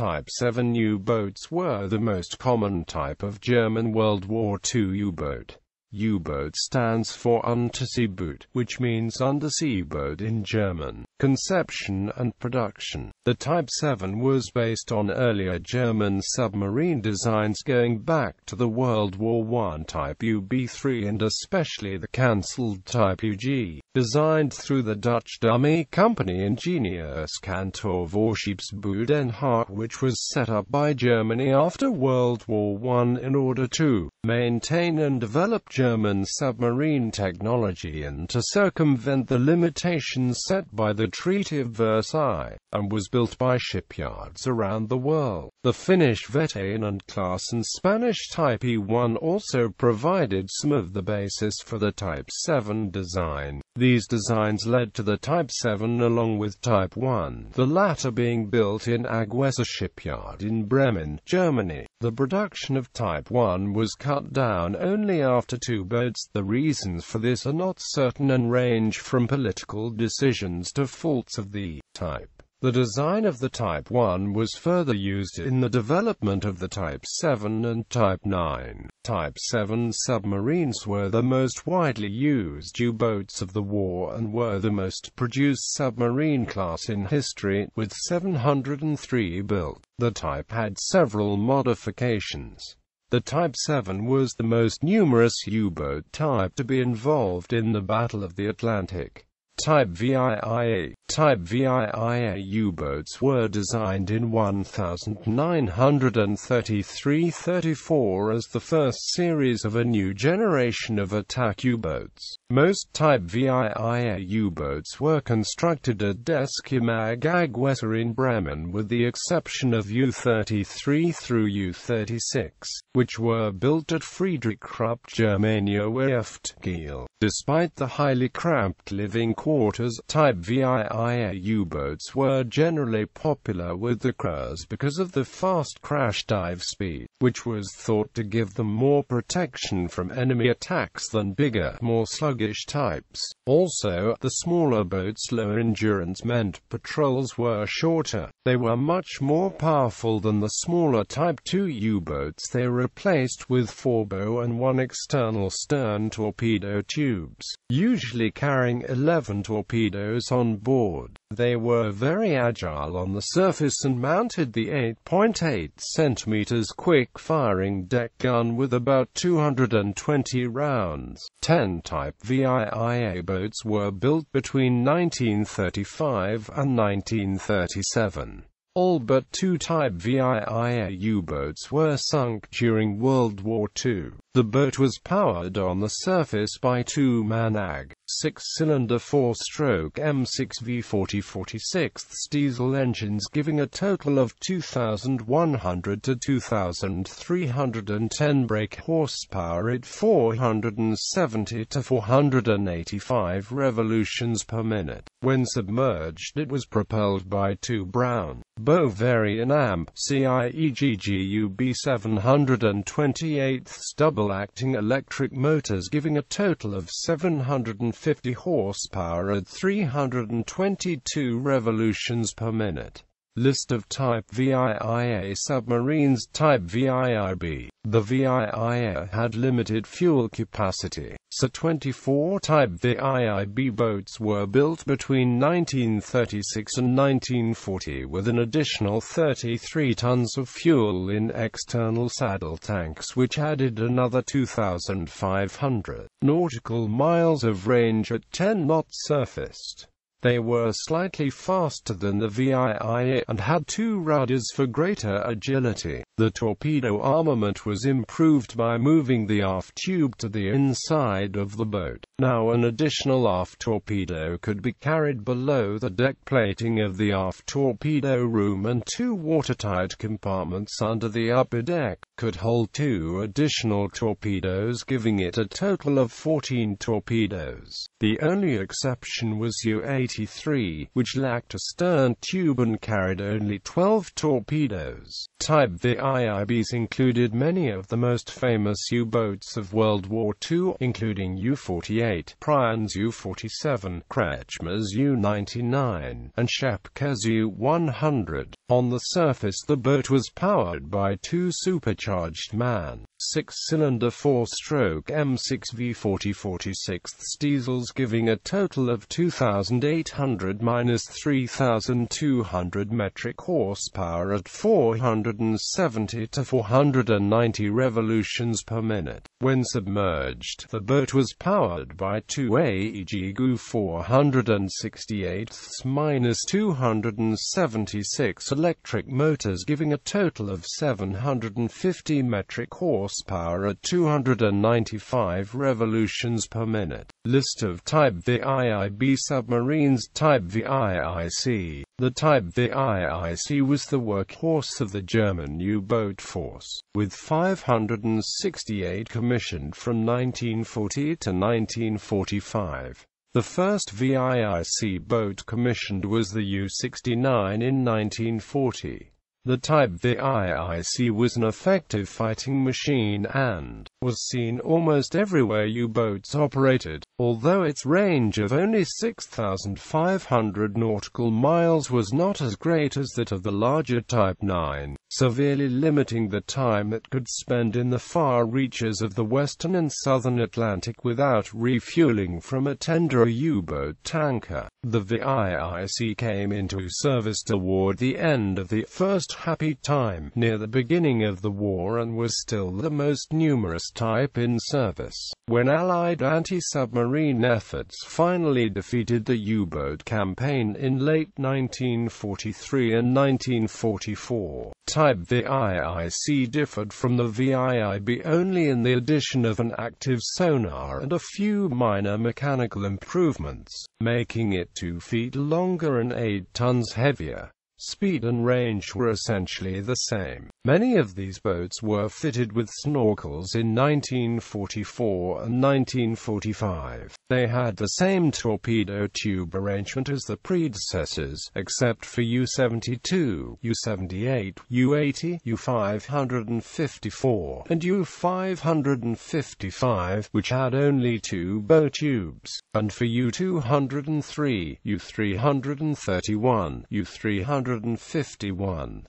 Type VII U-boats were the most common type of German World War II U-boat. U-boat stands for Unterseeboot, which means undersea boat in German. Conception and production. The Type VII was based on earlier German submarine designs going back to the World War I Type UB3 and especially the cancelled Type UG, designed through the Dutch dummy company Ingenieurs Kantor Voorschipsbouw Den Haag, which was set up by Germany after World War I in order to maintain and develop German submarine technology and to circumvent the limitations set by the Treaty of Versailles, and was built by shipyards around the world. The Finnish Veteran class and Spanish Type I also provided some of the basis for the Type VII design. These designs led to the Type VII along with Type I, the latter being built in Agwesser shipyard in Bremen, Germany. The production of Type I was cut down only after 2 boats. The reasons for this are not certain and range from political decisions to faults of the type. The design of the Type I was further used in the development of the Type VII and Type IX. Type VII submarines were the most widely used U-boats of the war and were the most produced submarine class in history, with 703 built. The type had several modifications. The Type VII was the most numerous U-boat type to be involved in the Battle of the Atlantic. Type Vii. Type Vii U-boats were designed in 1933–34 as the first series of a new generation of attack U-boats. Most Type Vii U-boats were constructed at Deschimag Agwesser in Bremen with the exception of U-33 through U-36, which were built at Friedrich Krupp Germania Werft. Despite the highly cramped living quarters, Type Vii U-boats were generally popular with the crews because of the fast crash dive speed, which was thought to give them more protection from enemy attacks than bigger, more sluggish types. Also, the smaller boats' lower endurance meant patrols were shorter. They were much more powerful than the smaller Type II U-boats. They were replaced with 4 bow and 1 external stern torpedo tubes, usually carrying 11 torpedoes on board. They were very agile on the surface and mounted the 8.8 cm quick-firing deck gun with about 220 rounds. 10 Type Vii boats were built between 1935 and 1937. All but 2 Type Vii U-boats were sunk during World War II. The boat was powered on the surface by 2 MANAG, 6-cylinder 4-stroke M6 V40/46 diesel engines giving a total of 2,100 to 2,310 brake horsepower at 470 to 485 revolutions per minute. When submerged, it was propelled by 2 Brown bow Varian AMP CIEGGUB 728 double-acting electric motors giving a total of 750 horsepower at 322 revolutions per minute. List of Type Vii submarines. Type VIIB. The Vii had limited fuel capacity, so 24 Type VIIB boats were built between 1936 and 1940 with an additional 33 tons of fuel in external saddle tanks, which added another 2,500 nautical miles of range at 10 knots surfaced. They were slightly faster than the Vii and had 2 rudders for greater agility. The torpedo armament was improved by moving the aft tube to the inside of the boat. Now an additional aft torpedo could be carried below the deck plating of the aft torpedo room, and 2 watertight compartments under the upper deck could hold 2 additional torpedoes, giving it a total of 14 torpedoes. The only exception was U-8 U-83, which lacked a stern tube and carried only 12 torpedoes. Type VIIBs included many of the most famous U-boats of World War II, including U-48, Priam's U-47, Kretschmer's U-99, and Schepke's U-100. On the surface, the boat was powered by two supercharged MAN, 6-cylinder 4-stroke M6 V40-46 diesels, giving a total of 2,800–3,200 metric horsepower at 470 to 490 revolutions per minute. When submerged, the boat was powered by two AEG GU 468–276 electric motors, giving a total of 750 metric horsepower at 295 revolutions per minute. List of Type VIIB submarines. Type Vii. The Type Vii was the workhorse of the German U-boat force, with 568 commissioned from 1940 to 1945. The first Vii boat commissioned was the U-69 in 1940. The Type Vii was an effective fighting machine and was seen almost everywhere U-boats operated, although its range of only 6,500 nautical miles was not as great as that of the larger Type IX, severely limiting the time it could spend in the far reaches of the western and southern Atlantic without refueling from a tender U-boat tanker. The Vii came into service toward the end of the first happy time, near the beginning of the war, and was still the most numerous type in service. When Allied anti-submarine efforts finally defeated the U-boat campaign in late 1943 and 1944, Type Vii differed from the VIIB only in the addition of an active sonar and a few minor mechanical improvements, making it 2 feet longer and 8 tons heavier. Speed and range were essentially the same. Many of these boats were fitted with snorkels in 1944 and 1945. They had the same torpedo tube arrangement as the predecessors, except for U-72, U-78, U-80, U-554, and U-555, which had only 2 boat tubes, and for U-203, U-331, U-351,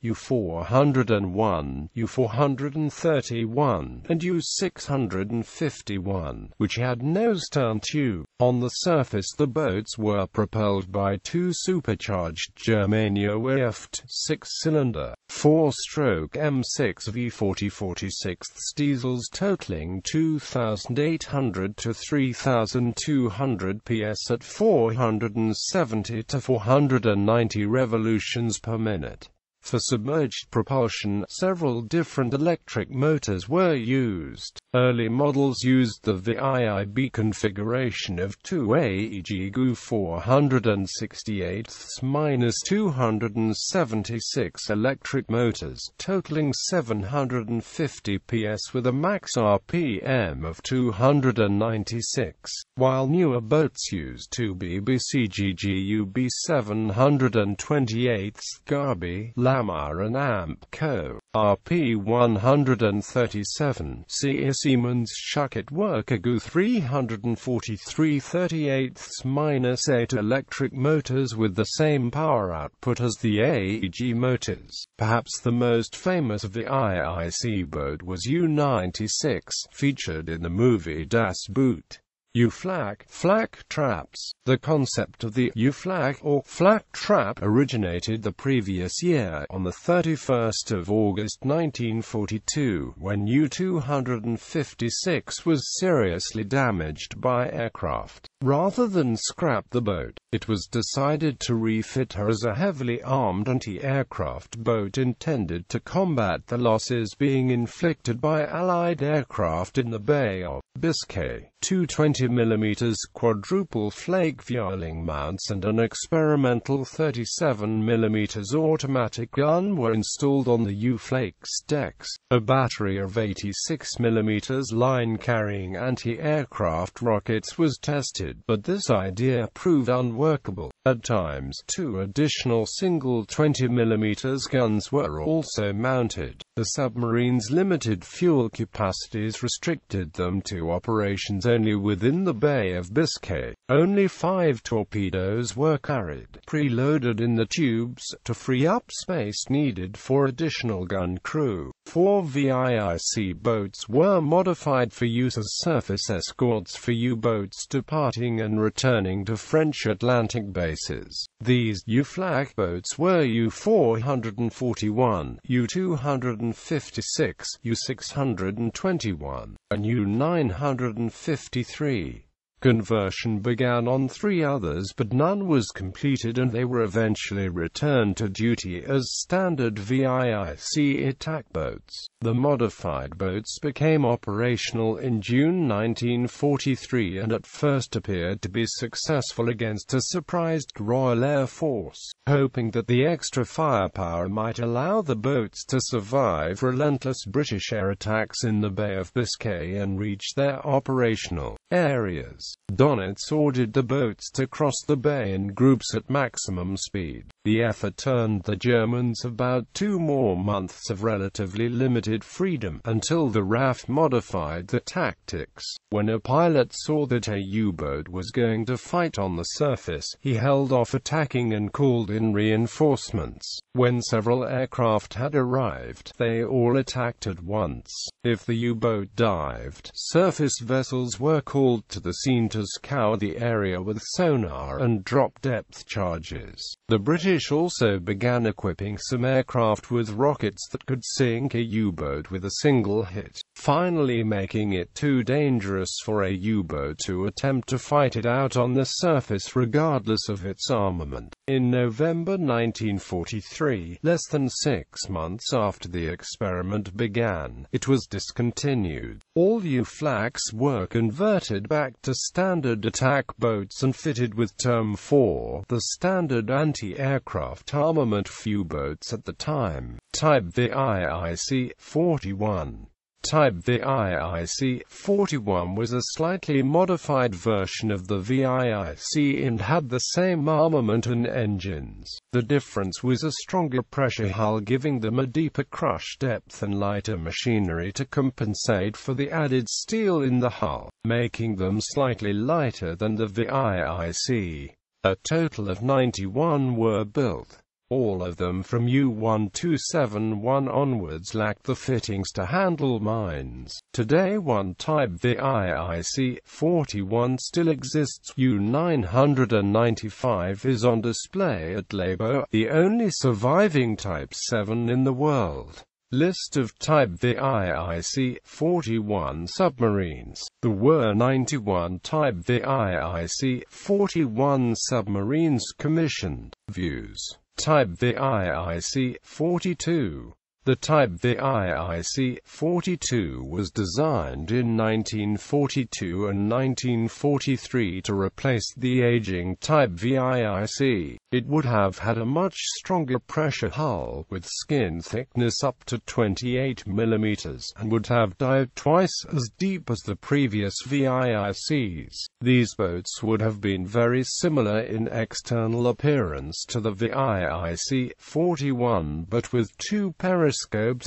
U-401, U-431, and U-651, which had no stern tube. On the surface, the boats were propelled by 2 supercharged Germania Vii F 6-cylinder, 4-stroke M6 V40-46 diesels totaling 2,800 to 3,200 PS at 470 to 490 revolutions per minute. For submerged propulsion, several different electric motors were used. Early models used the VIIB configuration of 2 AEG GU 468–276 electric motors, totaling 750 PS with a max RPM of 296, while newer boats used 2 BBC GGU B728 Garby, Rama and Amco, RP 137, Siemens Schuckert Worker GU 343/38-8 electric motors with the same power output as the AEG motors. Perhaps the most famous of the VIIC boat was U-96, featured in the movie Das Boot. U-flak, flak traps. The concept of the U-flak or flak trap originated the previous year, on the 31st of August 1942, when U-256 was seriously damaged by aircraft. Rather than scrap the boat, it was decided to refit her as a heavily armed anti-aircraft boat intended to combat the losses being inflicted by Allied aircraft in the Bay of Biscay, two 20mm quadruple flake furling mounts and an experimental 37mm automatic gun were installed on the U-flake's decks. A battery of 86mm line-carrying anti-aircraft rockets was tested, but this idea proved unworkable. At times, two additional single 20mm guns were also mounted. The submarines' limited fuel capacities restricted them to operations only within the Bay of Biscay. Only 5 torpedoes were carried, preloaded in the tubes, to free up space needed for additional gun crew. 4 Vii boats were modified for use as surface escorts for U-boats departing and returning to French Atlantic bases. These U-flag boats were U-441, U-256, U-621, and U-953. Conversion began on 3 others, but none was completed and they were eventually returned to duty as standard Vii attack boats. The modified boats became operational in June 1943 and at first appeared to be successful against a surprised Royal Air Force, hoping that the extra firepower might allow the boats to survive relentless British air attacks in the Bay of Biscay and reach their operational areas. Donitz ordered the boats to cross the bay in groups at maximum speed. The effort earned the Germans about 2 more months of relatively limited freedom, until the RAF modified the tactics. When a pilot saw that a U-boat was going to fight on the surface, he held off attacking and called in reinforcements. When several aircraft had arrived, they all attacked at once. If the U-boat dived, surface vessels were called to the scene to scour the area with sonar and drop depth charges. The British also began equipping some aircraft with rockets that could sink a U-boat with a single hit, finally making it too dangerous for a U-boat to attempt to fight it out on the surface regardless of its armament. In November 1943, less than 6 months after the experiment began, it was discontinued. All U-flags were converted back to standard attack boats and fitted with Term 4, the standard anti-aircraft armament for U-boats at the time. Type Vii C41. Type Vii C41 was a slightly modified version of the Vii and had the same armament and engines. The difference was a stronger pressure hull, giving them a deeper crush depth and lighter machinery to compensate for the added steel in the hull, making them slightly lighter than the Vii. A total of 91 were built. All of them from U-1271 onwards lacked the fittings to handle mines. Today one Type Vii C41 still exists. U-995 is on display at Labo, the only surviving Type VII in the world. List of Type Vii C41 submarines. There were 91 Type Vii C41 submarines commissioned. Views. Type Vii C42. The Type Vii C42 was designed in 1942 and 1943 to replace the aging Type Vii. It would have had a much stronger pressure hull, with skin thickness up to 28 mm, and would have dived twice as deep as the previous VICs. These boats would have been very similar in external appearance to the Vii C41, but with 2 periscopes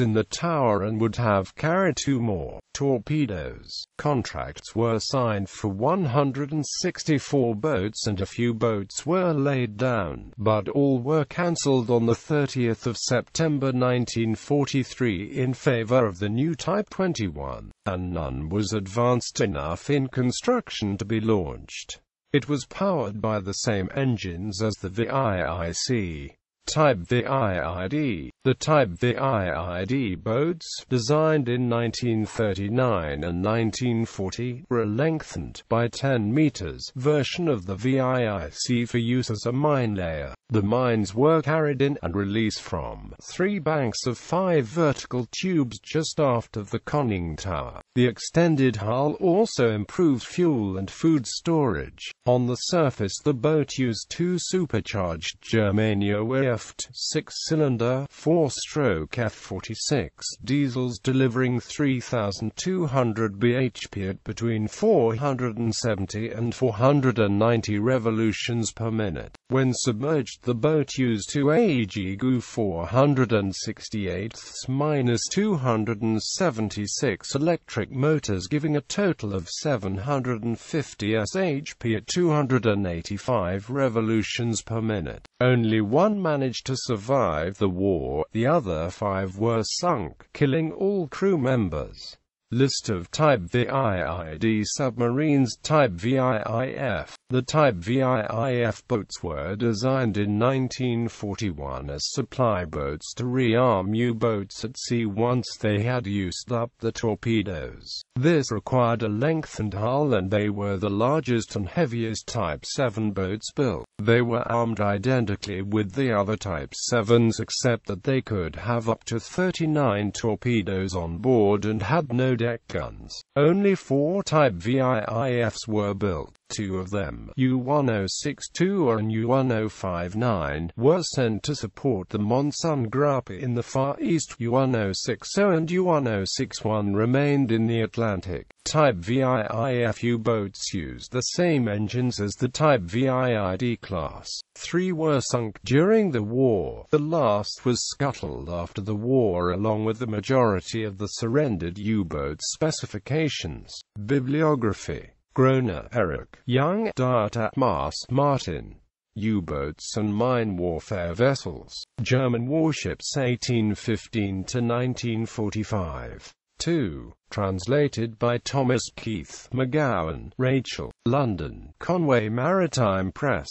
in the tower, and would have carried 2 more torpedoes. Contracts were signed for 164 boats and a few boats were laid down, but all were cancelled on the 30th of September 1943 in favor of the new Type 21, and none was advanced enough in construction to be launched. It was powered by the same engines as the VIC. Type Vii D. The Type Vii D boats, designed in 1939 and 1940, were a lengthened by 10 meters version of the VIC for use as a mine layer. The mines were carried in and released from 3 banks of 5 vertical tubes just aft of the conning tower. The extended hull also improved fuel and food storage. On the surface, the boat used 2 supercharged Germania Werft 6-cylinder 4-stroke F46 diesels delivering 3,200 bhp at between 470 and 490 revolutions per minute. When submerged, the boat used 2 AEG 468-276 electric motors, giving a total of 750 shp at 285 revolutions per minute. Only one managed to survive the war, the other 5 were sunk, killing all crew members. List of Type VII submarines. Type Vii F. The Type Vii F boats were designed in 1941 as supply boats to rearm U-boats at sea once they had used up the torpedoes. This required a lengthened hull, and they were the largest and heaviest Type VII boats built. They were armed identically with the other Type VIIs, except that they could have up to 39 torpedoes on board and had no deck guns. Only 4 Type VIIFs were built. 2 of them, U-1062 and U-1059, were sent to support the Monsun Group in the Far East. U-1060 and U-1061 remained in the Atlantic. Type VIIF U-boats used the same engines as the Type Vii D class. 3 were sunk during the war. The last was scuttled after the war, along with the majority of the surrendered U-boat specifications. Bibliography. Groner, Eric. Young, Dieter, Mars, Martin. U-boats and mine warfare vessels. German warships 1815 to 1945. 2. Translated by Thomas Keith McGowan, Rachel. London, Conway Maritime Press.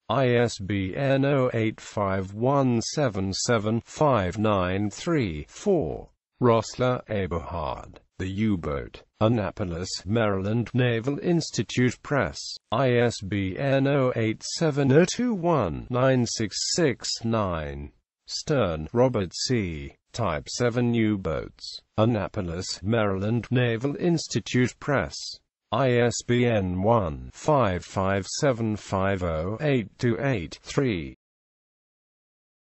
ISBN 0851775934. Rossler, Eberhard. The U-boat. Annapolis, Maryland, Naval Institute Press. ISBN 0870219669. Stern, Robert C. Type VII U-boats. Annapolis, Maryland, Naval Institute Press. ISBN 1-55750-828-3.